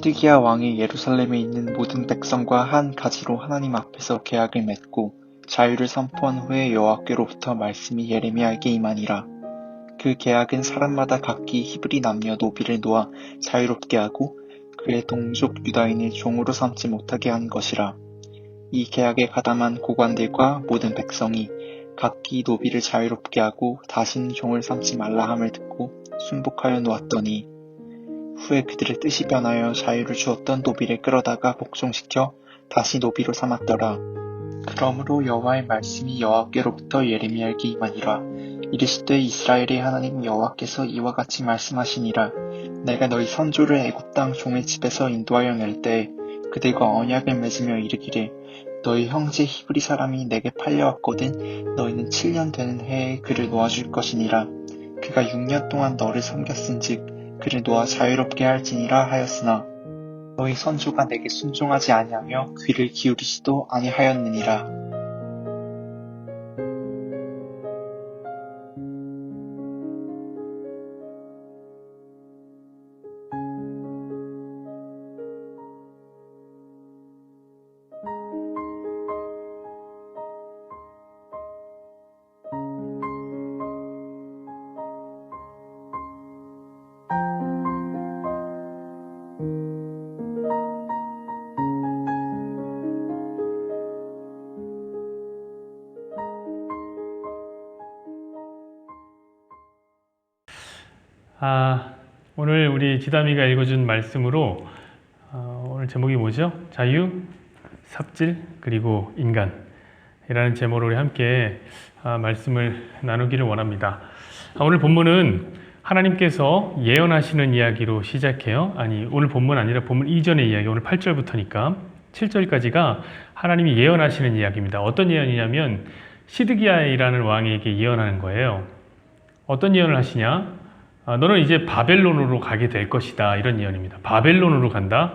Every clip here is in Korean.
시드기야 왕이 예루살렘에 있는 모든 백성과 한 가지로 하나님 앞에서 계약을 맺고 자유를 선포한 후에 여호와께로부터 말씀이 예레미야에게 임하니라. 그 계약은 사람마다 각기 히브리 남녀 노비를 놓아 자유롭게 하고 그의 동족 유다인을 종으로 삼지 못하게 한 것이라. 이 계약에 가담한 고관들과 모든 백성이 각기 노비를 자유롭게 하고 다신 종을 삼지 말라 함을 듣고 순복하여 놓았더니 후에 그들의 뜻이 변하여 자유를 주었던 노비를 끌어다가 복종시켜 다시 노비로 삼았더라. 그러므로 여호와의 말씀이 여호와께로부터 예레미야에게 임하니라. 이르시되 이스라엘의 하나님 여호와께서 이와 같이 말씀하시니라. 내가 너희 선조를 애굽 땅 종의 집에서 인도하여 낼 때에 그들과 언약을 맺으며 이르기를 너희 형제 히브리 사람이 내게 팔려왔거든 너희는 7년 되는 해에 그를 놓아줄 것이니라. 그가 6년 동안 너를 섬겼은즉 그를 놓아 자유롭게 할지니라 하였으나 너희 선조가 내게 순종하지 아니하며 귀를 기울이지도 아니하였느니라. 오늘 우리 지담이가 읽어준 말씀으로 오늘 제목이 뭐죠? 자유, 삽질, 그리고 인간이라는 제목으로 우리 함께 말씀을 나누기를 원합니다. 오늘 본문은 하나님께서 예언하시는 이야기로 시작해요. 아니, 오늘 본문 아니라 본문 이전의 이야기, 오늘 8절부터니까 7절까지가 하나님이 예언하시는 이야기입니다. 어떤 예언이냐면 시드기야이라는 왕에게 예언하는 거예요. 어떤 예언을 하시냐? 너는 이제 바벨론으로 가게 될 것이다. 이런 예언입니다. 바벨론으로 간다?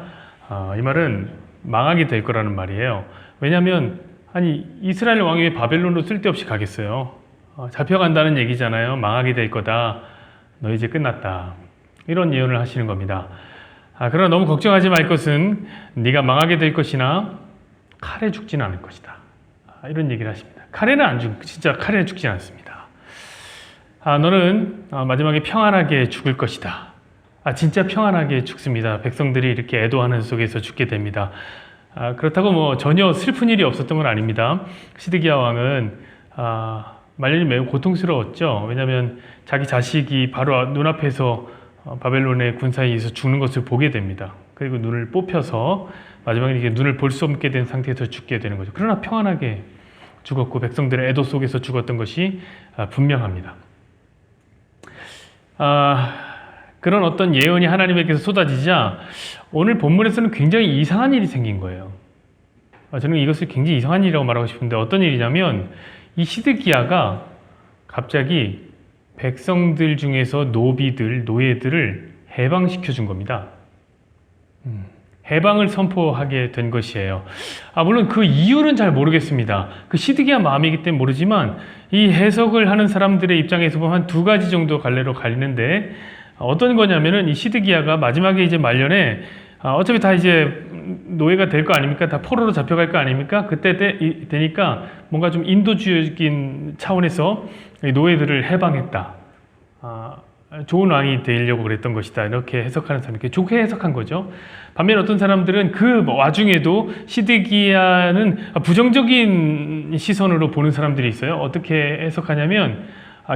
이 말은 망하게 될 거라는 말이에요. 왜냐하면 이스라엘 왕이 왜 바벨론으로 쓸데없이 가겠어요? 잡혀간다는 얘기잖아요. 망하게 될 거다. 너 이제 끝났다. 이런 예언을 하시는 겁니다. 그러나 너무 걱정하지 말 것은 네가 망하게 될 것이나 칼에 죽지는 않을 것이다. 이런 얘기를 하십니다. 진짜 칼에는 죽지 않습니다. 너는 마지막에 평안하게 죽을 것이다. 진짜 평안하게 죽습니다. 백성들이 이렇게 애도하는 속에서 죽게 됩니다. 그렇다고 전혀 슬픈 일이 없었던 건 아닙니다. 시드기야 왕은 말년이 매우 고통스러웠죠. 왜냐하면 자기 자식이 바로 눈앞에서 바벨론의 군사에 의해서 죽는 것을 보게 됩니다. 그리고 눈을 뽑혀서 마지막에 이렇게 눈을 볼 수 없게 된 상태에서 죽게 되는 거죠. 그러나 평안하게 죽었고 백성들의 애도 속에서 죽었던 것이 분명합니다. 그런 어떤 예언이 하나님에게서 쏟아지자 오늘 본문에서는 굉장히 이상한 일이 생긴 거예요. 저는 이것을 굉장히 이상한 일이라고 말하고 싶은데 어떤 일이냐면 이 시드기야가 갑자기 백성들 중에서 노예들을 해방시켜 준 겁니다. 해방을 선포하게 된 것이에요. 물론 그 이유는 잘 모르겠습니다. 그 시드기야 마음이기 때문에 모르지만 이 해석을 하는 사람들의 입장에서 보면 한 두 가지 정도 갈래로 갈리는데 어떤 거냐면은 이 시드기야가 마지막에 이제 말년에 어차피 다 이제 노예가 될 거 아닙니까? 다 포로로 잡혀갈 거 아닙니까? 그때 되니까 뭔가 좀 인도주의적인 차원에서 노예들을 해방했다. 좋은 왕이 되려고 그랬던 것이다. 이렇게 해석하는 사람이 이렇게 좋게 해석한 거죠. 반면 어떤 사람들은 그 와중에도 시드기야는 부정적인 시선으로 보는 사람들이 있어요. 어떻게 해석하냐면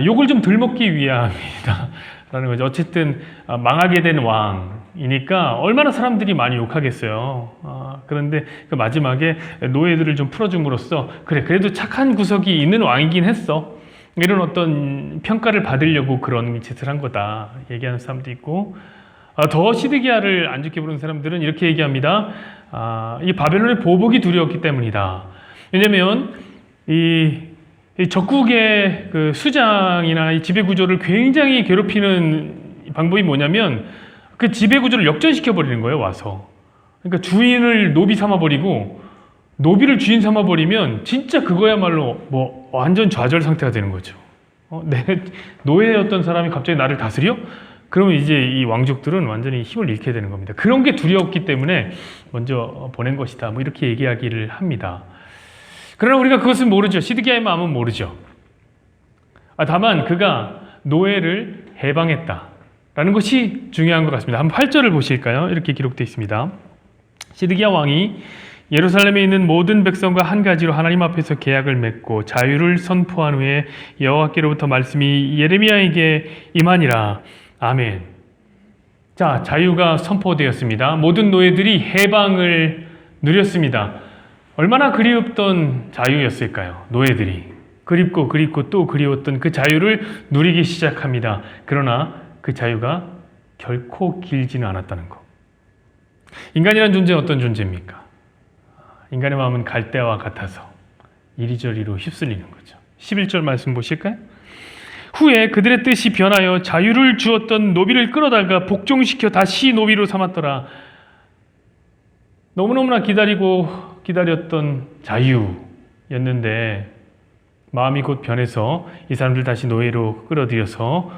욕을 좀 덜 먹기 위함이다 라는 거죠. 어쨌든 망하게 된 왕이니까 얼마나 사람들이 많이 욕하겠어요. 그런데 그 마지막에 노예들을 좀 풀어줌으로써 그래도 착한 구석이 있는 왕이긴 했어. 이런 어떤 평가를 받으려고 그런 짓을 한 거다 얘기하는 사람도 있고, 더 시드기야를 안 좋게 보는 사람들은 이렇게 얘기합니다. 이 바벨론의 보복이 두려웠기 때문이다. 왜냐면 이 적국의 그 수장이나 이 지배구조를 굉장히 괴롭히는 방법이 뭐냐면 그 지배구조를 역전시켜 버리는 거예요. 와서 그러니까 주인을 노비 삼아버리고 노비를 주인 삼아버리면 진짜 그거야말로 완전 좌절 상태가 되는 거죠. 내 노예였던 사람이 갑자기 나를 다스려? 그러면 이제 이 왕족들은 완전히 힘을 잃게 되는 겁니다. 그런 게 두려웠기 때문에 먼저 보낸 것이다. 뭐 이렇게 얘기하기를 합니다. 그러나 우리가 그것은 모르죠. 시드기야의 마음은 모르죠. 다만 그가 노예를 해방했다라는 것이 중요한 것 같습니다. 한번 8절을 보실까요? 이렇게 기록되어 있습니다. 시드기야 왕이 예루살렘에 있는 모든 백성과 한 가지로 하나님 앞에서 계약을 맺고 자유를 선포한 후에 여호와께로부터 말씀이 예레미야에게 임하니라. 아멘. 자, 자유가 선포되었습니다. 모든 노예들이 해방을 누렸습니다. 얼마나 그리웠던 자유였을까요? 노예들이 그립고 또 그리웠던 그 자유를 누리기 시작합니다. 그러나 그 자유가 결코 길지는 않았다는 것. 인간이란 존재는 어떤 존재입니까? 인간의 마음은 갈대와 같아서 이리저리로 휩쓸리는 거죠. 11절 말씀 보실까요? 후에 그들의 뜻이 변하여 자유를 주었던 노비를 끌어다가 복종시켜 다시 노비로 삼았더라. 너무너무나 기다렸던 자유였는데 마음이 곧 변해서 이 사람들 다시 노예로 끌어들여서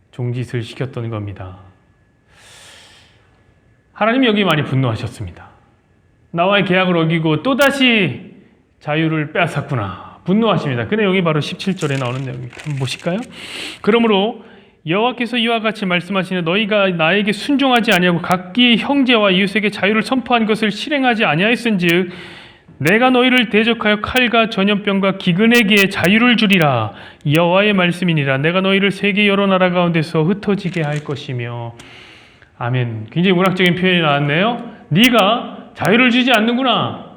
종짓을 시켰던 겁니다. 하나님이 여기 많이 분노하셨습니다. 나와의 계약을 어기고 또다시 자유를 빼앗았구나. 분노하십니다. 그 내용이 바로 17절에 나오는 내용입니다. 한번 보실까요? 그러므로 여호와께서 이와 같이 말씀하시는 너희가 나에게 순종하지 아니하고 각기 형제와 이웃에게 자유를 선포한 것을 실행하지 아니하였은즉 내가 너희를 대적하여 칼과 전염병과 기근에게 자유를 주리라. 여호와의 말씀이니라. 내가 너희를 세계 여러 나라 가운데서 흩어지게 할 것이며. 아멘. 굉장히 문학적인 표현이 나왔네요. 네가 자유를 주지 않는구나.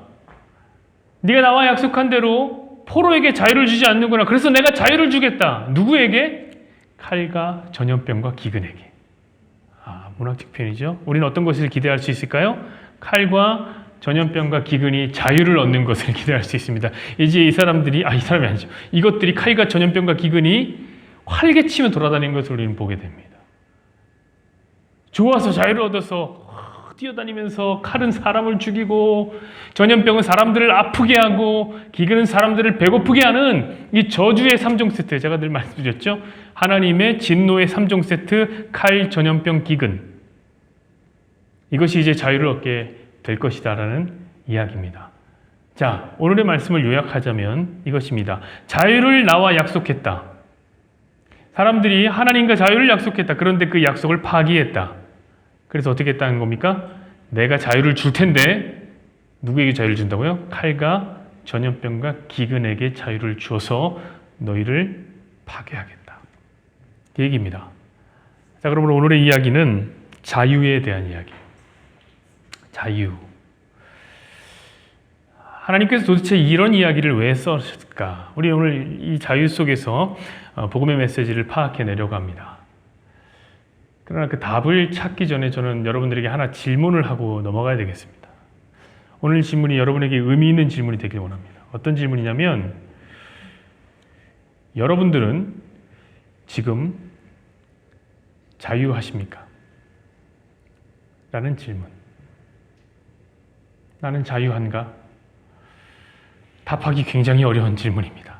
네가 나와 약속한 대로 포로에게 자유를 주지 않는구나. 그래서 내가 자유를 주겠다. 누구에게? 칼과 전염병과 기근에게. 문학적 표현이죠. 우리는 어떤 것을 기대할 수 있을까요? 칼과 전염병과 기근이 자유를 얻는 것을 기대할 수 있습니다. 이제 이 사람이 아니죠. 이것들이 칼과 전염병과 기근이 활개치며 돌아다니는 것을 우리는 보게 됩니다. 좋아서 자유를 얻어서 뛰어다니면서 칼은 사람을 죽이고 전염병은 사람들을 아프게 하고 기근은 사람들을 배고프게 하는 이 저주의 3종 세트, 제가 늘 말씀드렸죠. 하나님의 진노의 3종 세트, 칼, 전염병, 기근. 이것이 이제 자유를 얻게 될 것이다 라는 이야기입니다. 자, 오늘의 말씀을 요약하자면 이것입니다. 자유를 나와 약속했다. 사람들이 하나님과 자유를 약속했다. 그런데 그 약속을 파기했다. 그래서 어떻게 했다는 겁니까? 내가 자유를 줄 텐데 누구에게 자유를 준다고요? 칼과 전염병과 기근에게 자유를 주어서 너희를 파괴하겠다. 그 얘기입니다. 자, 그러므로 오늘의 이야기는 자유에 대한 이야기예요. 자유. 하나님께서 도대체 이런 이야기를 왜 썼을까? 우리 오늘 이 자유 속에서 복음의 메시지를 파악해내려고 합니다. 그러나 그 답을 찾기 전에 저는 여러분들에게 하나 질문을 하고 넘어가야 되겠습니다. 오늘 질문이 여러분에게 의미 있는 질문이 되길 원합니다. 어떤 질문이냐면 여러분들은 지금 자유하십니까? 라는 질문. 나는 자유한가? 답하기 굉장히 어려운 질문입니다.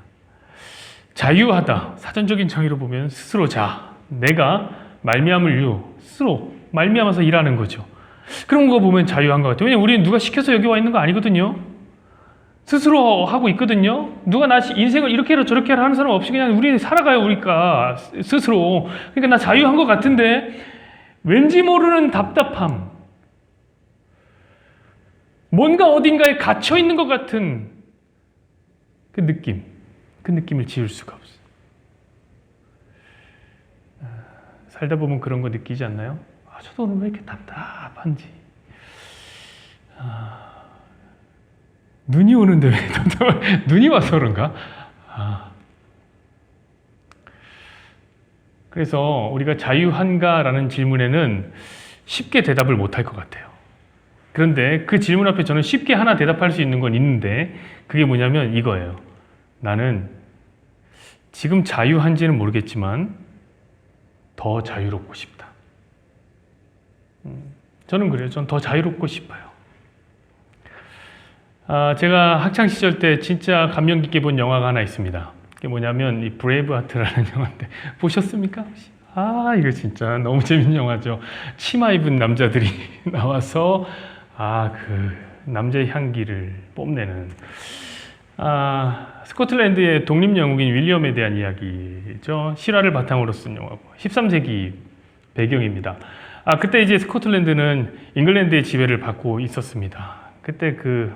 자유하다. 사전적인 정의로 보면 스스로 내가 말미암을 스스로 말미암아서 일하는 거죠. 그런 거 보면 자유한 것 같아요. 왜냐면 우리는 누가 시켜서 여기 와 있는 거 아니거든요. 스스로 하고 있거든요. 누가 나 인생을 이렇게 해라 저렇게 해라 하는 사람 없이 그냥 우리는 살아가요. 우리가 스스로. 그러니까 나 자유한 것 같은데 왠지 모르는 답답함, 뭔가 어딘가에 갇혀 있는 것 같은 그 느낌을 지울 수가 없어요. 살다 보면 그런 거 느끼지 않나요? 저도 오늘 왜 이렇게 답답한지. 눈이 오는데 왜 답답해? 눈이 와서 그런가? 그래서 우리가 자유한가라는 질문에는 쉽게 대답을 못할 것 같아요. 그런데 그 질문 앞에 저는 쉽게 하나 대답할 수 있는 건 있는데 그게 뭐냐면 이거예요. 나는 지금 자유한지는 모르겠지만 더 자유롭고 싶다. 저는 그래요. 전 더 자유롭고 싶어요. 제가 학창시절 때 진짜 감명 깊게 본 영화가 하나 있습니다. 그게 뭐냐면 이 브레이브하트라는 영화인데 보셨습니까? 이거 진짜 너무 재밌는 영화죠. 치마 입은 남자들이 나와서 그 남자의 향기를 뽐내는 스코틀랜드의 독립 영웅인 윌리엄에 대한 이야기죠. 실화를 바탕으로 쓴 영화고 13세기 배경입니다. 그때 이제 스코틀랜드는 잉글랜드의 지배를 받고 있었습니다. 그때 그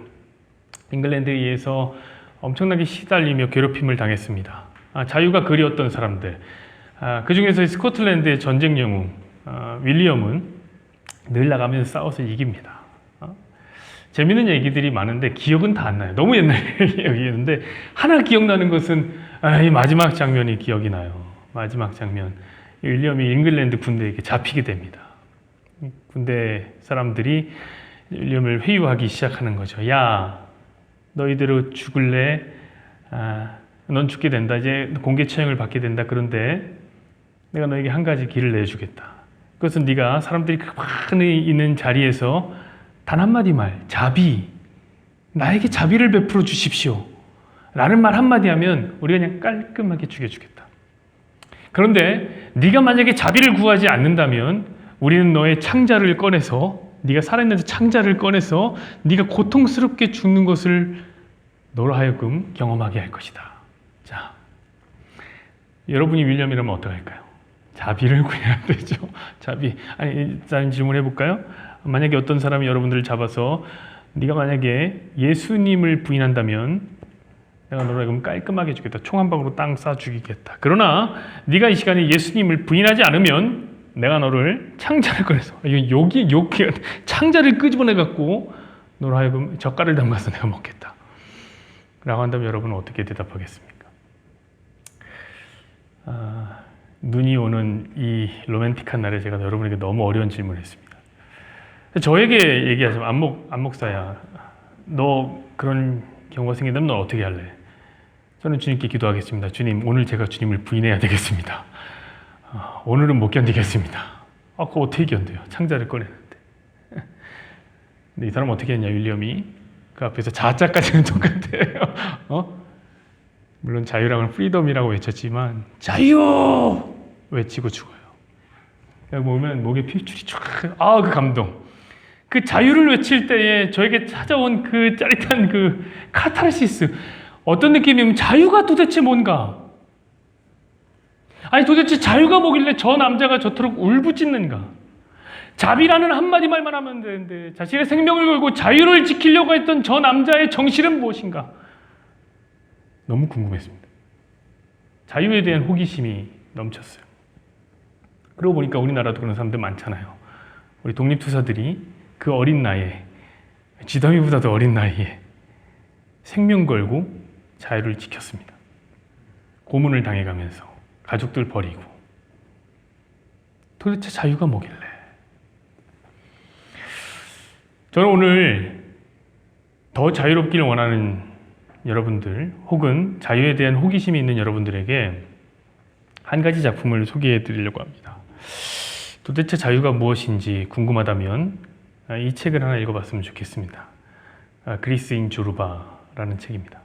잉글랜드에 의해서 엄청나게 시달리며 괴롭힘을 당했습니다. 자유가 그리웠던 사람들, 그 중에서 스코틀랜드의 전쟁 영웅 윌리엄은 늘 나가면서 싸워서 이깁니다. 재밌는 얘기들이 많은데 기억은 다 안 나요. 너무 옛날 얘기였는데 하나 기억나는 것은 이 마지막 장면이 기억이 나요. 마지막 장면, 윌리엄이 잉글랜드 군대에게 잡히게 됩니다. 군대 사람들이 윌리엄을 회유하기 시작하는 거죠. 야, 너희대로 죽을래? 넌 죽게 된다. 이제 공개 처형을 받게 된다. 그런데 내가 너에게 한 가지 길을 내주겠다. 그것은 네가 사람들이 많이 있는 자리에서 단 한마디 말, 자비, 나에게 자비를 베풀어 주십시오 라는 말 한마디 하면 우리가 그냥 깔끔하게 죽여주겠다. 그런데 네가 만약에 자비를 구하지 않는다면 우리는 너의 창자를 꺼내서, 네가 살아있는 창자를 꺼내서 네가 고통스럽게 죽는 것을 너로 하여금 경험하게 할 것이다. 자, 여러분이 윌리엄이라면 어떡할까요? 자비를 구해야 되죠. 자비. 일단 질문해 볼까요? 만약에 어떤 사람이 여러분들을 잡아서 네가 만약에 예수님을 부인한다면 내가 너를 하여금 깔끔하게 죽겠다. 총 한 방으로 땅 쏴 죽이겠다. 그러나 네가 이 시간에 예수님을 부인하지 않으면 내가 너를 창자를 꺼내서 여기 창자를 끄집어내 갖고 너로 하여금 젓갈을 담가서 내가 먹겠다 라고 한다면 여러분은 어떻게 대답하겠습니까? 눈이 오는 이 로맨틱한 날에 제가 여러분에게 너무 어려운 질문을 했습니다. 저에게 얘기하자면 안 목사야, 너 그런 경우가 생긴다면 넌 어떻게 할래? 저는 주님께 기도하겠습니다. 주님, 오늘 제가 주님을 부인해야 되겠습니다. 오늘은 못 견디겠습니다. 그거 어떻게 견뎌요? 창자를 꺼내는데. 근데 이 사람 어떻게 했냐, 윌리엄이. 그 앞에서 자자까지는 똑같아요. 물론 자유랑은 프리덤이라고 외쳤지만 자유! 외치고 죽어요. 여기 보면 목에 피줄이 쫙, 그 감동. 그 자유를 외칠 때에 저에게 찾아온 그 짜릿한 그 카타르시스. 어떤 느낌이면 자유가 도대체 뭔가? 도대체 자유가 뭐길래 저 남자가 저토록 울부짖는가? 자비라는 한마디 말만 하면 되는데 자신의 생명을 걸고 자유를 지키려고 했던 저 남자의 정신은 무엇인가? 너무 궁금했습니다. 자유에 대한 호기심이 넘쳤어요. 그러고 보니까 우리나라도 그런 사람들 많잖아요. 우리 독립투사들이 그 어린 나이에, 지더미보다도 어린 나이에 생명 걸고 자유를 지켰습니다. 고문을 당해가면서 가족들 버리고. 도대체 자유가 뭐길래? 저는 오늘 더 자유롭기를 원하는 여러분들, 혹은 자유에 대한 호기심이 있는 여러분들에게 한 가지 작품을 소개해 드리려고 합니다. 도대체 자유가 무엇인지 궁금하다면 이 책을 하나 읽어봤으면 좋겠습니다. 그리스인 조르바라는 책입니다.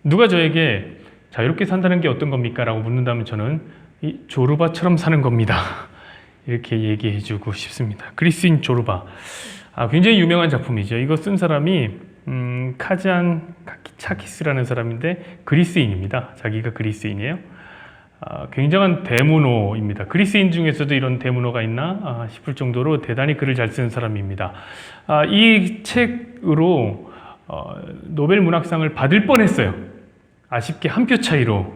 누가 저에게 자유롭게 산다는 게 어떤 겁니까? 라고 묻는다면 저는 이 조르바처럼 사는 겁니다. 이렇게 얘기해 주고 싶습니다. 그리스인 조르바. 굉장히 유명한 작품이죠. 이거 쓴 사람이 카잔 차키스라는 사람인데 그리스인입니다. 자기가 그리스인이에요. 굉장한 대문호입니다. 그리스인 중에서도 이런 대문호가 있나 싶을 정도로 대단히 글을 잘 쓰는 사람입니다. 이 책으로 노벨 문학상을 받을 뻔했어요. 아쉽게 한 표 차이로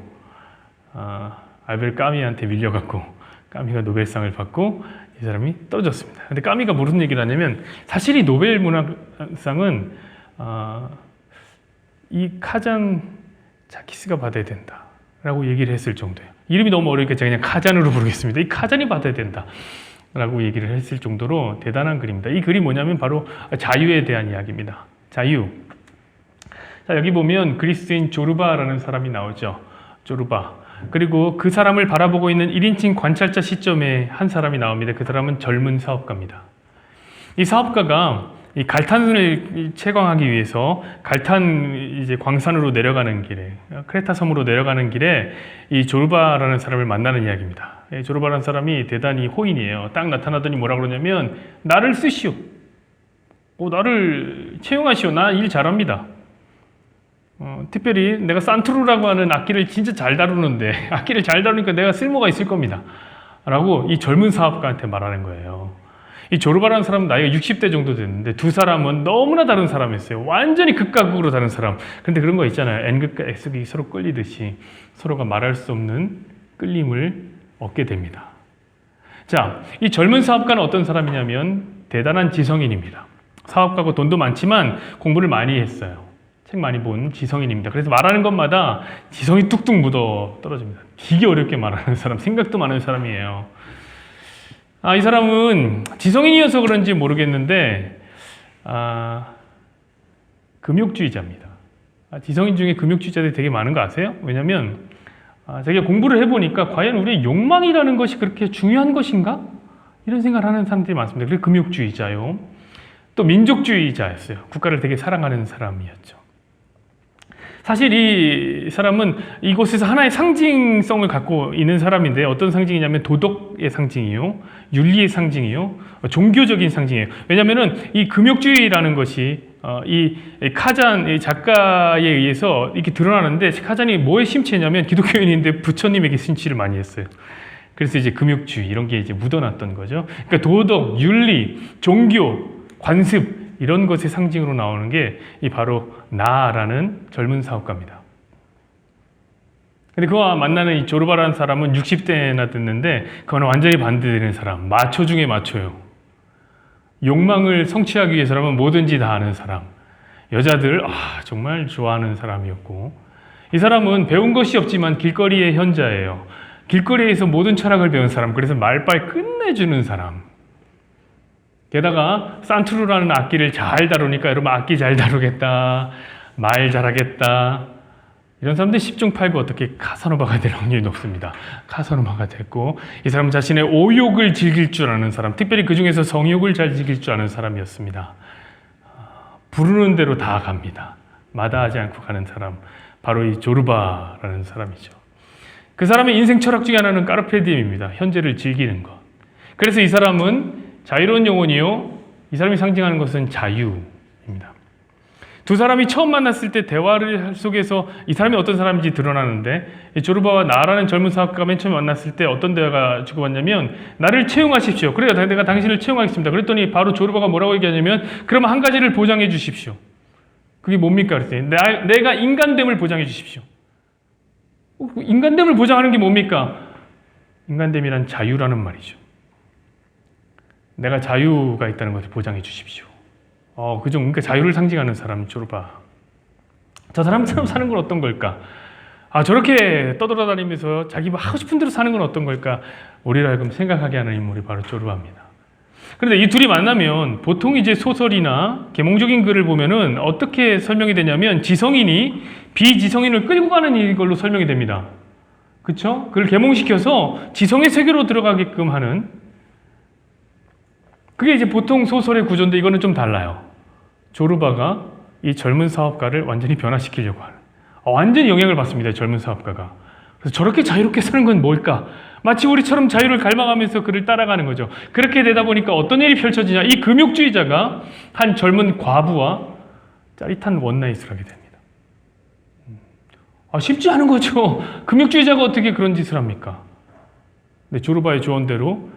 알베르 까미한테 밀려갖고 까미가 노벨상을 받고 이 사람이 떨어졌습니다. 근데 까미가 무슨 얘기를 하냐면 사실 이 노벨 문학상은 이 카잔 차키스가 받아야 된다 라고 얘기를 했을 정도예요. 이름이 너무 어려우니까 제가 그냥 카잔으로 부르겠습니다. 이 카잔이 받아야 된다 라고 얘기를 했을 정도로 대단한 글입니다. 이 글이 뭐냐면 바로 자유에 대한 이야기입니다. 자유. 자, 여기 보면 그리스인 조르바라는 사람이 나오죠. 조르바. 그리고 그 사람을 바라보고 있는 1인칭 관찰자 시점에 한 사람이 나옵니다. 그 사람은 젊은 사업가입니다. 이 사업가가 이 갈탄을 채광하기 위해서 갈탄 이제 광산으로 내려가는 길에, 크레타 섬으로 내려가는 길에 이 조르바라는 사람을 만나는 이야기입니다. 이 조르바라는 사람이 대단히 호인이에요. 딱 나타나더니 뭐라 그러냐면 나를 쓰시오. 나를 채용하시오. 나 일 잘합니다. 특별히 내가 산투르라고 하는 악기를 진짜 잘 다루는데 악기를 잘 다루니까 내가 쓸모가 있을 겁니다. 라고 이 젊은 사업가한테 말하는 거예요. 이 조르바라는 사람은 나이가 60대 정도 됐는데 두 사람은 너무나 다른 사람이었어요. 완전히 극과 극으로 다른 사람. 근데 그런 거 있잖아요. N극과 S극이 서로 끌리듯이 서로가 말할 수 없는 끌림을 얻게 됩니다. 자, 이 젊은 사업가는 어떤 사람이냐면 대단한 지성인입니다. 사업가고 돈도 많지만 공부를 많이 했어요. 책 많이 본 지성인입니다. 그래서 말하는 것마다 지성이 뚝뚝 묻어 떨어집니다. 되게 어렵게 말하는 사람, 생각도 많은 사람이에요. 이 사람은 지성인이어서 그런지 모르겠는데 금욕주의자입니다. 지성인 중에 금욕주의자들이 되게 많은 거 아세요? 왜냐하면 자기가 공부를 해보니까 과연 우리의 욕망이라는 것이 그렇게 중요한 것인가? 이런 생각을 하는 사람들이 많습니다. 그래서 금욕주의자요. 또 민족주의자였어요. 국가를 되게 사랑하는 사람이었죠. 사실 이 사람은 이곳에서 하나의 상징성을 갖고 있는 사람인데 어떤 상징이냐면 도덕의 상징이요, 윤리의 상징이요, 종교적인 상징이에요. 왜냐하면 이 금욕주의라는 것이 이 카잔 이 작가에 의해서 이렇게 드러나는데 카잔이 뭐에 심취했냐면 기독교인인데 부처님에게 심취를 많이 했어요. 그래서 이제 금욕주의 이런 게 이제 묻어났던 거죠. 그러니까 도덕, 윤리, 종교, 관습 이런 것의 상징으로 나오는 게 이 바로 나라는 젊은 사업가입니다. 근데 그와 만나는 이 조르바라는 사람은 60대나 됐는데 그거는 완전히 반대되는 사람, 마초 중에 마초요. 욕망을 성취하기 위해서라면 뭐든지 다 하는 사람, 여자들 정말 좋아하는 사람이었고 이 사람은 배운 것이 없지만 길거리의 현자예요. 길거리에서 모든 철학을 배운 사람, 그래서 말빨 끝내주는 사람. 게다가 산투르라는 악기를 잘 다루니까 여러분 악기 잘 다루겠다, 말 잘하겠다 이런 사람들 10중 8구 어떻게 카사노바가 될 확률이 높습니다. 카사노바가 됐고 이 사람은 자신의 오욕을 즐길 줄 아는 사람, 특별히 그 중에서 성욕을 잘 즐길 줄 아는 사람이었습니다. 부르는 대로 다 갑니다. 마다하지 않고 가는 사람, 바로 이 조르바라는 사람이죠. 그 사람의 인생 철학 중에 하나는 까르페디엠입니다. 현재를 즐기는 것. 그래서 이 사람은 자유로운 영혼이요, 이 사람이 상징하는 것은 자유입니다. 두 사람이 처음 만났을 때 대화를 속에서 이 사람이 어떤 사람인지 드러나는데 이 조르바와 나라는 젊은 사업가가 맨 처음 만났을 때 어떤 대화가 주고받냐면 나를 채용하십시오. 그래요, 내가 당신을 채용하겠습니다. 그랬더니 바로 조르바가 뭐라고 얘기하냐면 그러면 한 가지를 보장해 주십시오. 그게 뭡니까? 그랬더니 내가 인간됨을 보장해 주십시오. 인간됨을 보장하는 게 뭡니까? 인간됨이란 자유라는 말이죠. 내가 자유가 있다는 것을 보장해 주십시오. 그러니까 자유를 상징하는 사람 조르바. 저 사람처럼 사는 건 어떤 걸까? 저렇게 떠돌아다니면서 자기 하고 싶은 대로 사는 건 어떤 걸까? 우리를 하여금 생각하게 하는 인물이 바로 조르바입니다. 그런데 이 둘이 만나면 보통 이제 소설이나 계몽적인 글을 보면은 어떻게 설명이 되냐면 지성인이 비지성인을 끌고 가는 이걸로 설명이 됩니다. 그렇죠? 그걸 계몽시켜서 지성의 세계로 들어가게끔 하는, 그게 이제 보통 소설의 구조인데 이거는 좀 달라요. 조르바가 이 젊은 사업가를 완전히 변화시키려고 하는, 완전히 영향을 받습니다. 젊은 사업가가. 그래서 저렇게 자유롭게 사는 건 뭘까? 마치 우리처럼 자유를 갈망하면서 그를 따라가는 거죠. 그렇게 되다 보니까 어떤 일이 펼쳐지냐? 이 금욕주의자가 한 젊은 과부와 짜릿한 원나잇을 하게 됩니다. 쉽지 않은 거죠. 금욕주의자가 어떻게 그런 짓을 합니까? 근데 조르바의 조언대로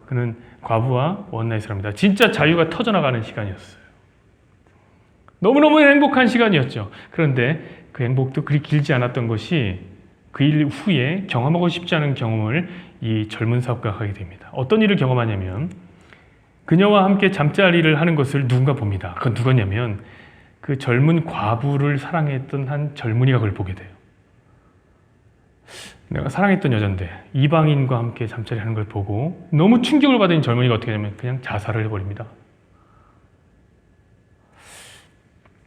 그는 과부와 원나잇을 합니다. 진짜 자유가 터져나가는 시간이었어요. 너무너무 행복한 시간이었죠. 그런데 그 행복도 그리 길지 않았던 것이 그 일 후에 경험하고 싶지 않은 경험을 이 젊은 사업가가 하게 됩니다. 어떤 일을 경험하냐면 그녀와 함께 잠자리를 하는 것을 누군가 봅니다. 그건 누구냐면 그 젊은 과부를 사랑했던 한 젊은이가 그걸 보게 돼요. 내가 사랑했던 여잔데 이방인과 함께 잠자리하는 걸 보고 너무 충격을 받은 젊은이가 어떻게 하냐면 그냥 자살을 해버립니다.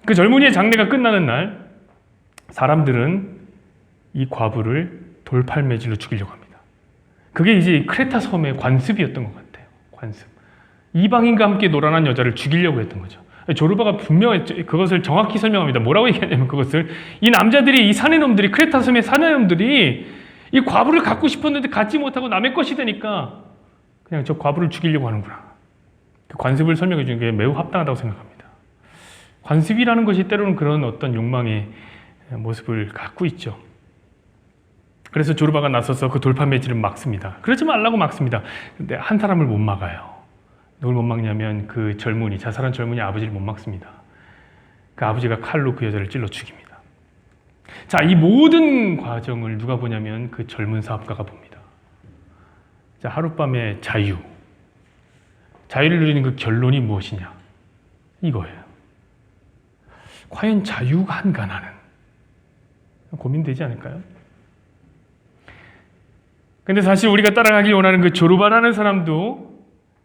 그 젊은이의 장례가 끝나는 날 사람들은 이 과부를 돌팔매질로 죽이려고 합니다. 그게 이제 크레타 섬의 관습이었던 것 같아요. 관습. 이방인과 함께 놀아난 여자를 죽이려고 했던 거죠. 조르바가 분명히 그것을 정확히 설명합니다. 뭐라고 얘기하냐면 그것을 이 남자들이 이 사내놈들이 크레타 섬의 사내놈들이 이 과부를 갖고 싶었는데 갖지 못하고 남의 것이 되니까 그냥 저 과부를 죽이려고 하는구나. 그 관습을 설명해 주는 게 매우 합당하다고 생각합니다. 관습이라는 것이 때로는 그런 어떤 욕망의 모습을 갖고 있죠. 그래서 조르바가 나서서 그 돌판 매질을 막습니다. 그러지 말라고 막습니다. 근데 한 사람을 못 막아요. 누굴 못 막냐면 그 젊은이, 자살한 젊은이 아버지를 못 막습니다. 그 아버지가 칼로 그 여자를 찔러 죽입니다. 자, 이 모든 과정을 누가 보냐면 그 젊은 사업가가 봅니다. 자, 하룻밤의 자유. 자유를 누리는 그 결론이 무엇이냐? 이거예요. 과연 자유가 한가 나는? 고민되지 않을까요? 근데 사실 우리가 따라가길 원하는 그 조르바라는 사람도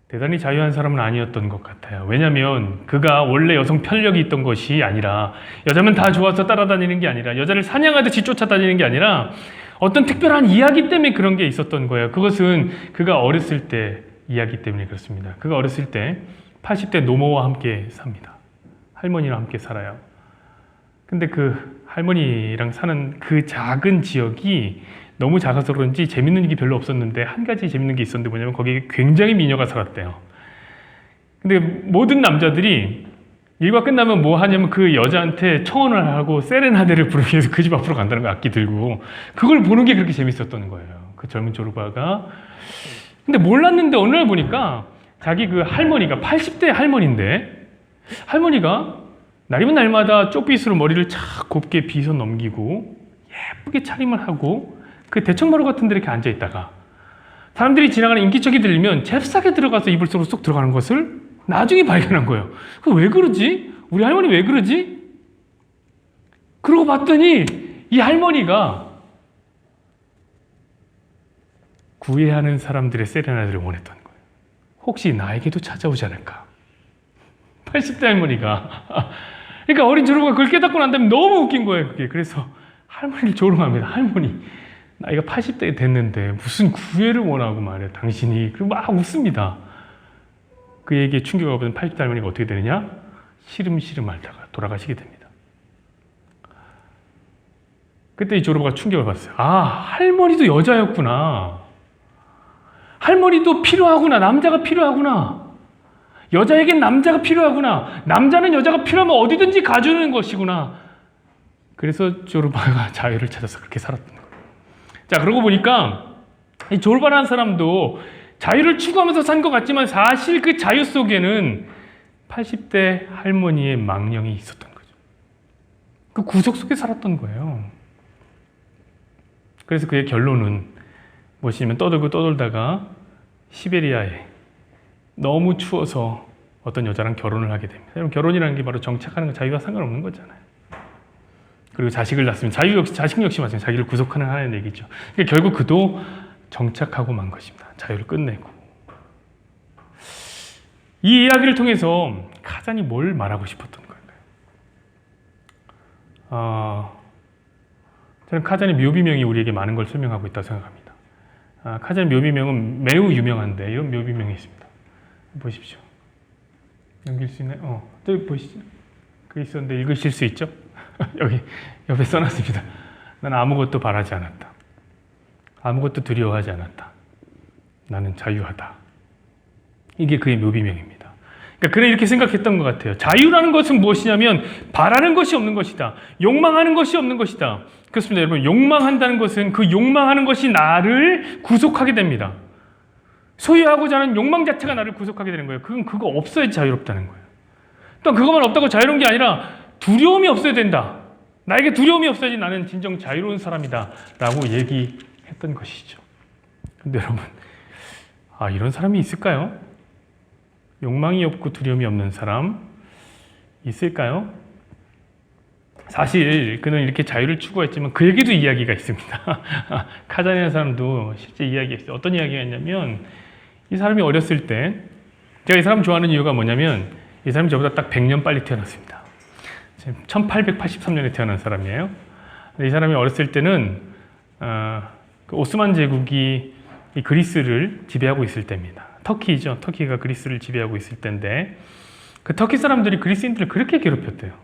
대단히 자유한 사람은 아니었던 것 같아요. 왜냐하면 그가 원래 여성 편력이 있던 것이 아니라 여자면 다 좋아서 따라다니는 게 아니라 여자를 사냥하듯이 쫓아다니는 게 아니라 어떤 특별한 이야기 때문에 그런 게 있었던 거예요. 그것은 그가 어렸을 때 이야기 때문에 그렇습니다. 그가 어렸을 때 80대 노모와 함께 삽니다. 할머니랑 함께 살아요. 근데 그 할머니랑 사는 그 작은 지역이 너무 작아서 그런지 재밌는 일이 별로 없었는데 한 가지 재밌는 게 있었는데 뭐냐면 거기에 굉장히 미녀가 살았대요. 근데 모든 남자들이 일과 끝나면 뭐 하냐면 그 여자한테 청혼을 하고 세레나데를 부르기 위해서 그 집 앞으로 간다는 거 악기 들고 그걸 보는 게 그렇게 재밌었던 거예요. 그 젊은 조르바가. 근데 몰랐는데 어느 날 보니까 자기 그 할머니가 80대 할머니인데 할머니가 날이면 날마다 쪽빗으로 머리를 착 곱게 빗어 넘기고 예쁘게 차림을 하고 그 대청마루 같은 데 이렇게 앉아있다가 사람들이 지나가는 인기척이 들리면 잽싸게 들어가서 이불 속으로 쏙 들어가는 것을 나중에 발견한 거예요. 왜 그러지? 우리 할머니 왜 그러지? 그러고 봤더니 이 할머니가 구애하는 사람들의 세레나데를 원했던 거예요. 혹시 나에게도 찾아오지 않을까? 80대 할머니가. 그러니까 어린 조르바가 그걸 깨닫고 난 다음에 너무 웃긴 거예요. 그게. 그래서 할머니를 조롱합니다. 할머니, 나이가 80대 됐는데 무슨 구애를 원하고 말이야, 당신이. 그리고 막 웃습니다. 그 얘기에 충격을 받은 80대 할머니가 어떻게 되느냐? 시름시름 앓다가 돌아가시게 됩니다. 그때 이 조르바가 충격을 받았어요. 아, 할머니도 여자였구나. 할머니도 필요하구나. 남자가 필요하구나. 여자에겐 남자가 필요하구나. 남자는 여자가 필요하면 어디든지 가주는 것이구나. 그래서 조르바가 자유를 찾아서 그렇게 살았던 거예요. 자, 그러고 보니까 이 조르바라는 사람도 자유를 추구하면서 산 것 같지만 사실 그 자유 속에는 80대 할머니의 망령이 있었던 거죠. 그 구속 속에 살았던 거예요. 그래서 그의 결론은 무엇이냐면 떠들고 떠돌다가 시베리아에 너무 추워서 어떤 여자랑 결혼을 하게 됩니다. 여러분, 결혼이라는 게 바로 정착하는 거, 자유와 상관없는 거잖아요. 그리고 자식을 낳습니다. 자식 역시 마찬가지로 자기를 구속하는 하나의 얘기죠. 그러니까 결국 그도 정착하고 만 것입니다. 자유를 끝내고. 이 이야기를 통해서 카잔이 뭘 말하고 싶었던 걸까요? 저는 카잔의 묘비명이 우리에게 많은 걸 설명하고 있다고 생각합니다. 카잔의 묘비명은 매우 유명한데 이런 묘비명이 있습니다. 보십시오. 넘길 수 있나요? 저기 보시죠. 그 있었는데 읽으실 수 있죠? 여기 옆에 써놨습니다. 나는 아무것도 바라지 않았다. 아무것도 두려워하지 않았다. 나는 자유하다. 이게 그의 묘비명입니다. 그러니까 그는 이렇게 생각했던 것 같아요. 자유라는 것은 무엇이냐면 바라는 것이 없는 것이다. 욕망하는 것이 없는 것이다. 그렇습니다. 여러분, 욕망한다는 것은 그 욕망하는 것이 나를 구속하게 됩니다. 소유하고자 하는 욕망 자체가 나를 구속하게 되는 거예요. 그건 그거 없어야지 자유롭다는 거예요. 또 그것만 없다고 자유로운 게 아니라 두려움이 없어야 된다. 나에게 두려움이 없어야지 나는 진정 자유로운 사람이다 라고 얘기했던 것이죠. 근데 여러분, 이런 사람이 있을까요? 욕망이 없고 두려움이 없는 사람 있을까요? 사실 그는 이렇게 자유를 추구했지만 그에게도 이야기가 있습니다. 카잔이라는 사람도 실제 이야기가 있어요. 어떤 이야기가 있냐면 이 사람이 어렸을 때, 제가 이 사람 좋아하는 이유가 뭐냐면 이 사람이 저보다 딱 100년 빨리 태어났습니다. 1883년에 태어난 사람이에요. 이 사람이 어렸을 때는 그 오스만 제국이 이 그리스를 지배하고 있을 때입니다. 터키죠. 터키가 그리스를 지배하고 있을 때인데 그 터키 사람들이 그리스인들을 그렇게 괴롭혔대요.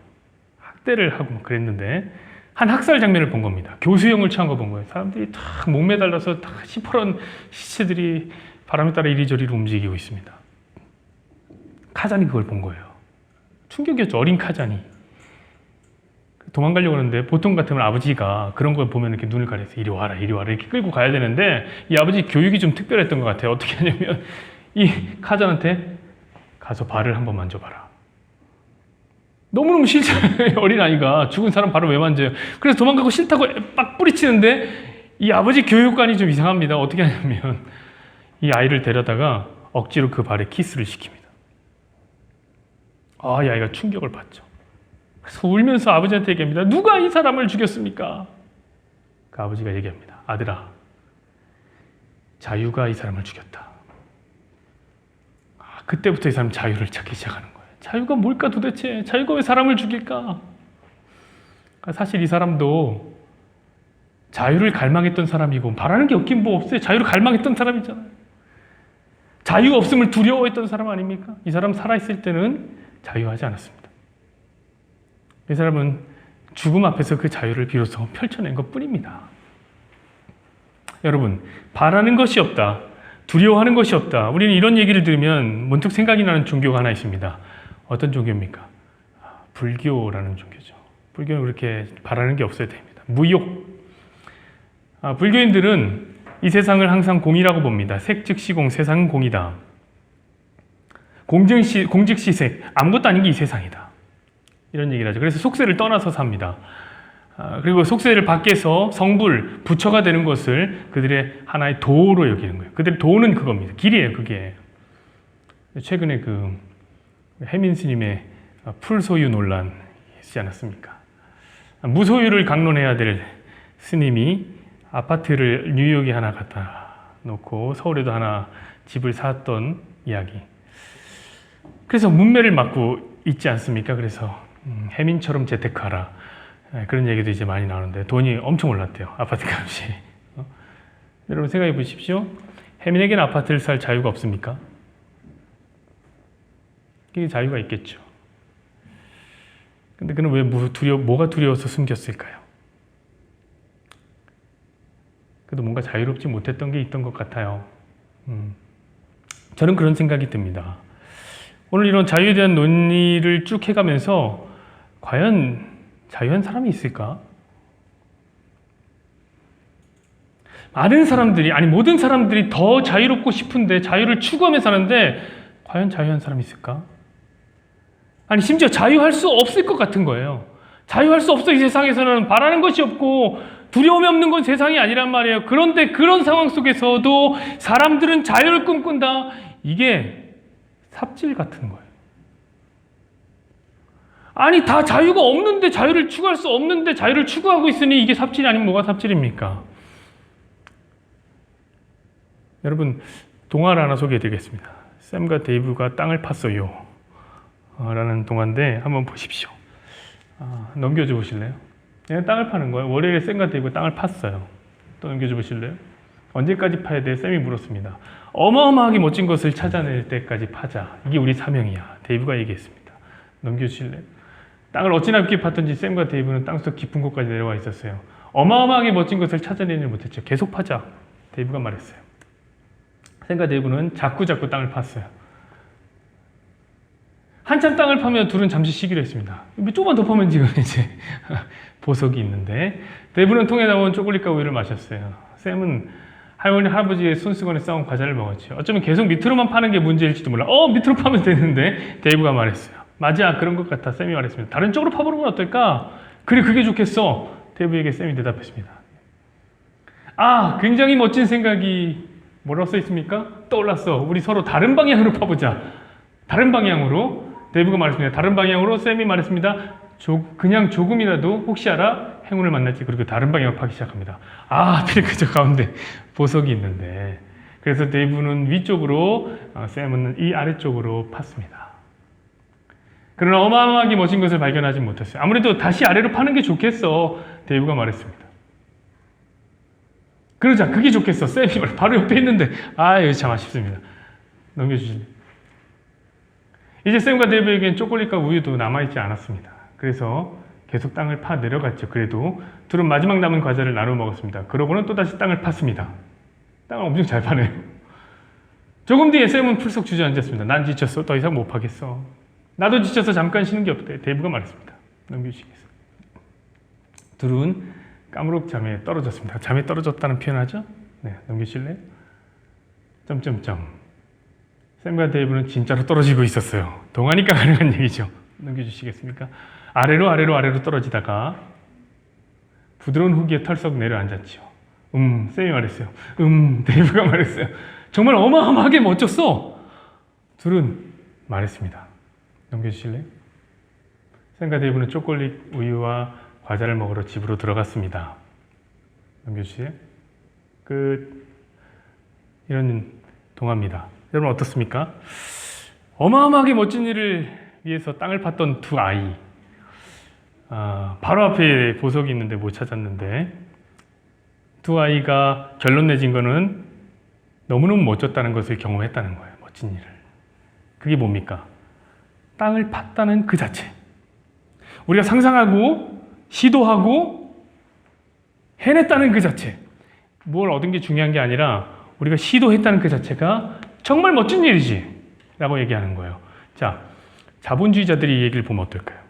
학대를 하고 그랬는데 한 학살 장면을 본 겁니다. 교수형을 취한 거 본 거예요. 사람들이 탁 목매달려서 탁 시퍼런 시체들이 바람에 따라 이리저리로 움직이고 있습니다. 카잔이 그걸 본 거예요. 충격이었죠. 어린 카잔이. 도망가려고 하는데 보통 같으면 아버지가 그런 걸 보면 이렇게 눈을 가려서 이리 와라 이리 와라 이렇게 끌고 가야 되는데 이 아버지 교육이 좀 특별했던 것 같아요. 어떻게 하냐면 이 카잔한테 가서 발을 한번 만져봐라. 너무너무 싫잖아요. 어린아이가 죽은 사람 발을 왜 만져요. 그래서 도망가고 싫다고 막 뿌리치는데 이 아버지 교육관이 좀 이상합니다. 어떻게 하냐면 이 아이를 데려다가 억지로 그 발에 키스를 시킵니다. 이 아이가 충격을 받죠. 그래서 울면서 아버지한테 얘기합니다. 누가 이 사람을 죽였습니까? 그 아버지가 얘기합니다. 아들아, 자유가 이 사람을 죽였다. 그때부터 이 사람 자유를 찾기 시작하는 거예요. 자유가 뭘까 도대체? 자유가 왜 사람을 죽일까? 사실 이 사람도 자유를 갈망했던 사람이고 바라는 게 없긴 뭐 없어요. 자유를 갈망했던 사람이잖아요. 자유가 없음을 두려워했던 사람 아닙니까? 이 사람 살아있을 때는 자유하지 않았습니다. 이 사람은 죽음 앞에서 그 자유를 비로소 펼쳐낸 것 뿐입니다. 여러분, 바라는 것이 없다. 두려워하는 것이 없다. 우리는 이런 얘기를 들으면 문득 생각이 나는 종교가 하나 있습니다. 어떤 종교입니까? 불교라는 종교죠. 불교는 그렇게 바라는 게 없어야 됩니다. 무욕. 불교인들은 이 세상을 항상 공이라고 봅니다. 색즉시공, 세상은 공이다. 공즉시색, 아무것도 아닌 게 이 세상이다. 이런 얘기를 하죠. 그래서 속세를 떠나서 삽니다. 그리고 속세를 밖에서 성불, 부처가 되는 것을 그들의 하나의 도로 여기는 거예요. 그들의 도는 그겁니다. 길이에요, 그게. 최근에 그 해민 스님의 풀소유 논란 있지 않았습니까? 무소유를 강론해야 될 스님이 아파트를 뉴욕에 하나 갖다 놓고 서울에도 하나 집을 샀던 이야기. 그래서 문매를 맞고 있지 않습니까? 그래서 해민처럼 재테크하라. 그런 얘기도 이제 많이 나오는데 돈이 엄청 올랐대요. 아파트 값이. 여러분 생각해 보십시오. 해민에게는 아파트를 살 자유가 없습니까? 그게 자유가 있겠죠. 근데 그는 왜 뭐가 두려워서 숨겼을까요? 그래도 뭔가 자유롭지 못했던 게 있던 것 같아요. 저는 그런 생각이 듭니다. 오늘 이런 자유에 대한 논의를 쭉 해가면서 과연 자유한 사람이 있을까? 많은 사람들이, 아니 모든 사람들이 더 자유롭고 싶은데 자유를 추구하며 사는데 과연 자유한 사람이 있을까? 아니 심지어 자유할 수 없을 것 같은 거예요. 자유할 수 없어. 이 세상에서는 바라는 것이 없고 두려움이 없는 건 세상이 아니란 말이에요. 그런데 그런 상황 속에서도 사람들은 자유를 꿈꾼다. 이게 삽질 같은 거예요. 아니 다 자유가 없는데 자유를 추구할 수 없는데 자유를 추구하고 있으니 이게 삽질이 아니면 뭐가 삽질입니까? 여러분 동화를 하나 소개해드리겠습니다. 샘과 데이브가 땅을 팠어요 라는 동화인데 한번 보십시오. 넘겨줘 보실래요? 그냥 땅을 파는 거예요. 월요일에 샘과 데이브가 땅을 팠어요. 또 넘겨줘 보실래요? 언제까지 파야 돼? 샘이 물었습니다. 어마어마하게 멋진 것을 찾아낼 때까지 파자. 이게 우리 사명이야. 데이브가 얘기했습니다. 넘겨주실래요? 땅을 어찌나 깊게 팠던지 샘과 데이브는 땅속 깊은 곳까지 내려와 있었어요. 어마어마하게 멋진 것을 찾아내지 못했죠. 계속 파자. 데이브가 말했어요. 샘과 데이브는 자꾸 땅을 팠어요. 한참 땅을 파면 둘은 잠시 쉬기로 했습니다. 조금만 더 파면 지금 이제 보석이 있는데 데이브는 통에 담은 초콜릿과 우유를 마셨어요. 샘은 할머니, 할아버지의 손수건에 싸온 과자를 먹었죠. 어쩌면 계속 밑으로만 파는 게 문제일지도 몰라. 밑으로 파면 되는데 데이브가 말했어요. 맞아, 그런 것 같아. 샘이 말했습니다. 다른 쪽으로 파보는 건 어떨까? 그래, 그게 좋겠어. 데이브에게 샘이 대답했습니다. 굉장히 멋진 생각이 뭐라고 써 있습니까? 떠올랐어. 우리 서로 다른 방향으로 파보자. 다른 방향으로. 데이브가 말했습니다. 다른 방향으로. 샘이 말했습니다. 그냥 조금이라도 혹시 알아? 행운을 만날지. 그리고 다른 방향으로 파기 시작합니다. 그저 가운데 보석이 있는데. 그래서 데이브는 위쪽으로, 샘은 이 아래쪽으로 팠습니다. 그러나 어마어마하게 멋진 것을 발견하지 못했어요. 아무래도 다시 아래로 파는 게 좋겠어. 데이브가 말했습니다. 그러자, 그게 좋겠어. 샘이 바로 옆에 있는데. 이거 참 아쉽습니다. 넘겨주실래요? 이제 샘과 데이브에겐 초콜릿과 우유도 남아있지 않았습니다. 그래서 계속 땅을 파 내려갔죠. 그래도 둘은 마지막 남은 과자를 나눠 먹었습니다. 그러고는 또다시 땅을 팠습니다. 땅을 엄청 잘 파네요. 조금 뒤에 샘은 풀썩 주저앉았습니다. 난 지쳤어. 더 이상 못 파겠어. 나도 지쳐서 잠깐 쉬는 게 없대. 데이브가 말했습니다. 넘겨주시겠어요? 둘은 까무룩 잠에 떨어졌습니다. 잠에 떨어졌다는 표현하죠? 네, 넘기실래요? 점점점. 샘과 데이브는 진짜로 떨어지고 있었어요. 동하니까 가능한 얘기죠. 넘겨주시겠습니까? 아래로 떨어지다가 부드러운 후기에 털썩 내려앉았죠. 샘이 말했어요. 데이브가 말했어요. 정말 어마어마하게 멋졌어. 둘은 말했습니다. 넘겨주실래요? 샘과 데이브는 초콜릿, 우유와 과자를 먹으러 집으로 들어갔습니다. 넘겨주세요. 이런 동화입니다. 여러분 어떻습니까? 어마어마하게 멋진 일을 위해서 땅을 팠던 두 아이. 바로 앞에 보석이 있는데 못 찾았는데 두 아이가 결론 내진 거는 너무너무 멋졌다는 것을 경험했다는 거예요. 멋진 일을. 그게 뭡니까? 땅을 팠다는 그 자체. 우리가 상상하고 시도하고 해냈다는 그 자체. 뭘 얻은 게 중요한 게 아니라 우리가 시도했다는 그 자체가 정말 멋진 일이지 라고 얘기하는 거예요. 자, 자본주의자들이 이 얘기를 보면 어떨까요?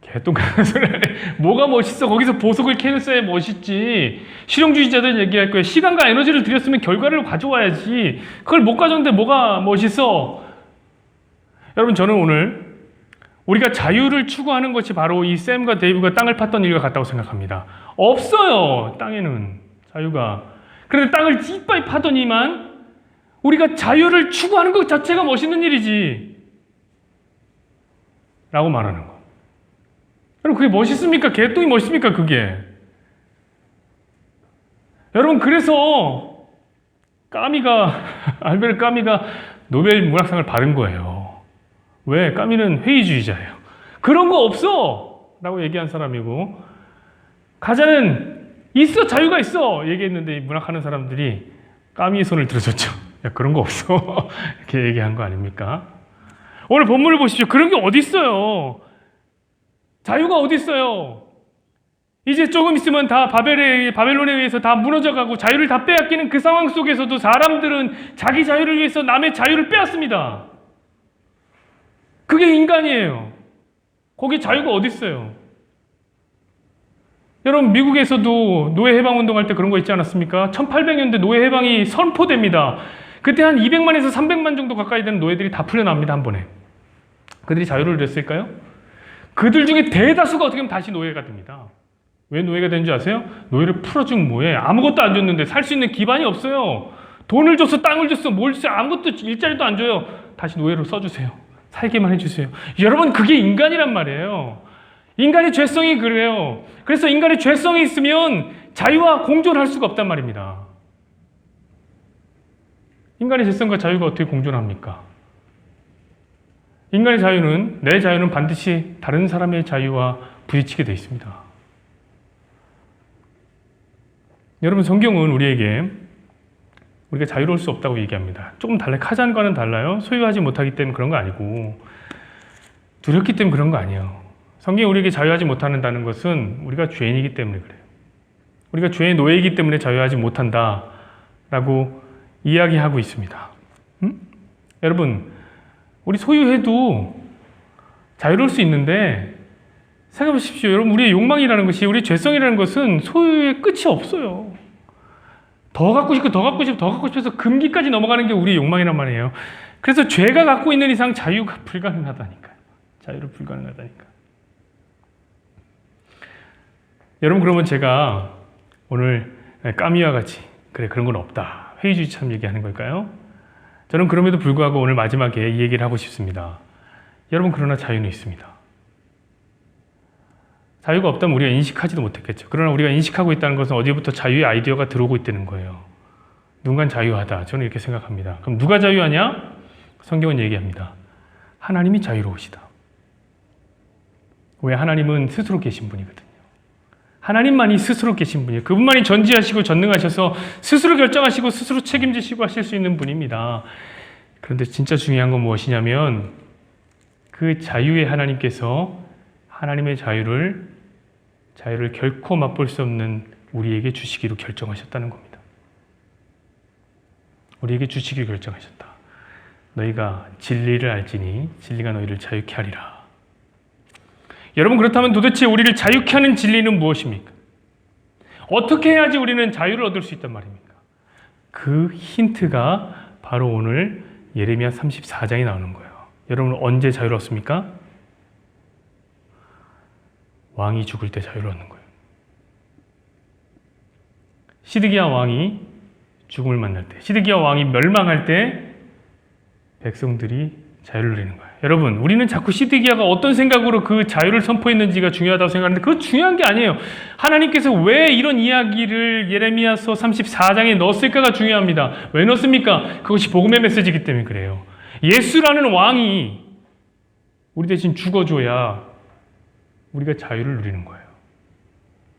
개똥같은 소리 하네. 뭐가 멋있어? 거기서 보석을 캐냈어야 멋있지. 실용주의자들은 얘기할 거예요. 시간과 에너지를 들였으면 결과를 가져와야지. 그걸 못 가져오는데 뭐가 멋있어? 여러분, 저는 오늘 우리가 자유를 추구하는 것이 바로 이 샘과 데이브가 땅을 팠던 일과 같다고 생각합니다. 없어요, 땅에는 자유가. 그런데 땅을 이빨 파더니만 우리가 자유를 추구하는 것 자체가 멋있는 일이지 라고 말하는 거. 여러분, 그게 멋있습니까? 개똥이 멋있습니까? 그게. 여러분, 그래서 알베르 까미가 노벨 문학상을 받은 거예요. 왜? 까미는 회의주의자예요. 그런 거 없어! 라고 얘기한 사람이고, 가자는 있어! 자유가 있어! 얘기했는데 문학하는 사람들이 까미의 손을 들어줬죠. 야, 그런 거 없어. 이렇게 얘기한 거 아닙니까? 오늘 본문을 보십시오. 그런 게 어디 있어요? 자유가 어디 있어요? 이제 조금 있으면 다 바벨론에 의해서 다 무너져가고 자유를 다 빼앗기는 그 상황 속에서도 사람들은 자기 자유를 위해서 남의 자유를 빼앗습니다. 그게 인간이에요. 거기 자유가 어디 있어요? 여러분, 미국에서도 노예 해방 운동할 때 그런 거 있지 않았습니까? 1800년대 노예 해방이 선포됩니다. 그때 한 200만에서 300만 정도 가까이 되는 노예들이 다 풀려납니다, 한 번에. 그들이 자유를 냈을까요? 그들 중에 대다수가 어떻게 보면 다시 노예가 됩니다. 왜 노예가 되는 줄 아세요? 노예를 풀어준 뭐에 아무것도 안 줬는데 살 수 있는 기반이 없어요. 돈을 줬어, 땅을 줬어, 뭘 줬어, 아무것도 일자리도 안 줘요. 다시 노예로 써주세요. 살게만 해주세요. 여러분, 그게 인간이란 말이에요. 인간의 죄성이 그래요. 그래서 인간의 죄성이 있으면 자유와 공존할 수가 없단 말입니다. 인간의 죄성과 자유가 어떻게 공존합니까? 인간의 자유는, 내 자유는 반드시 다른 사람의 자유와 부딪히게 되어 있습니다. 여러분, 성경은 우리에게 우리가 자유로울 수 없다고 얘기합니다. 조금 달라요. 카잔과는 달라요. 소유하지 못하기 때문에 그런 거 아니고 두렵기 때문에 그런 거 아니에요. 성경이 우리에게 자유하지 못한다는 것은 우리가 죄인이기 때문에 그래요. 우리가 죄의 노예이기 때문에 자유하지 못한다라고 이야기하고 있습니다. 여러분, 우리 소유해도 자유로울 수 있는데 생각해 보십시오. 여러분, 우리의 욕망이라는 것이, 우리의 죄성이라는 것은 소유의 끝이 없어요. 더 갖고 싶고 더 갖고 싶고 더 갖고 싶어서 금기까지 넘어가는 게 우리의 욕망이란 말이에요. 그래서 죄가 갖고 있는 이상 자유가 불가능하다니까요. 자유를 불가능하다니까. 여러분, 그러면 제가 오늘 까미와 같이 그런 건 없다, 회의주의처럼 얘기하는 걸까요? 저는 그럼에도 불구하고 오늘 마지막에 이 얘기를 하고 싶습니다. 여러분, 그러나 자유는 있습니다. 자유가 없다면 우리가 인식하지도 못했겠죠. 그러나 우리가 인식하고 있다는 것은 어디부터 자유의 아이디어가 들어오고 있다는 거예요. 누군가는 자유하다. 저는 이렇게 생각합니다. 그럼 누가 자유하냐? 성경은 얘기합니다. 하나님이 자유로우시다. 왜? 하나님은 스스로 계신 분이거든요. 하나님만이 스스로 계신 분이에요. 그분만이 전지하시고 전능하셔서 스스로 결정하시고 스스로 책임지시고 하실 수 있는 분입니다. 그런데 진짜 중요한 건 무엇이냐면 그 자유의 하나님께서 하나님의 자유를 결코 맛볼 수 없는 우리에게 주시기로 결정하셨다는 겁니다. 우리에게 주시기로 결정하셨다. 너희가 진리를 알지니 진리가 너희를 자유케 하리라. 여러분, 그렇다면 도대체 우리를 자유케 하는 진리는 무엇입니까? 어떻게 해야지 우리는 자유를 얻을 수 있단 말입니까? 그 힌트가 바로 오늘 예레미야 34장에 나오는 거예요. 여러분, 언제 자유를 얻습니까? 왕이 죽을 때 자유를 얻는 거예요. 시드기야 왕이 죽음을 만날 때, 시드기야 왕이 멸망할 때 백성들이 자유를 누리는 거예요. 여러분, 우리는 자꾸 시드기야가 어떤 생각으로 그 자유를 선포했는지가 중요하다고 생각하는데 그거 중요한 게 아니에요. 하나님께서 왜 이런 이야기를 예레미야서 34장에 넣었을까가 중요합니다. 왜 넣었습니까? 그것이 복음의 메시지이기 때문에 그래요. 예수라는 왕이 우리 대신 죽어줘야 우리가 자유를 누리는 거예요.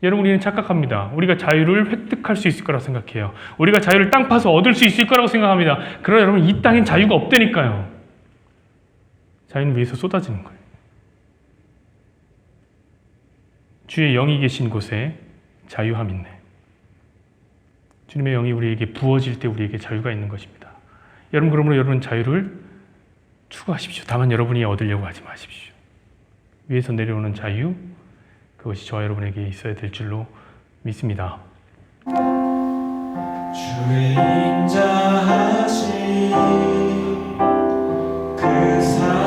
여러분, 우리는 착각합니다. 우리가 자유를 획득할 수 있을 거라고 생각해요. 우리가 자유를 땅 파서 얻을 수 있을 거라고 생각합니다. 그러나 여러분, 이 땅엔 자유가 없다니까요. 자유는 위에서 쏟아지는 거예요. 주의 영이 계신 곳에 자유함 있네. 주님의 영이 우리에게 부어질 때 우리에게 자유가 있는 것입니다. 여러분, 그러므로 여러분 자유를 추구하십시오. 다만 여러분이 얻으려고 하지 마십시오. 위에서 내려오는 자유, 그것이 저와 여러분에게 있어야 될 줄로 믿습니다. 주의 인자하신 그 사랑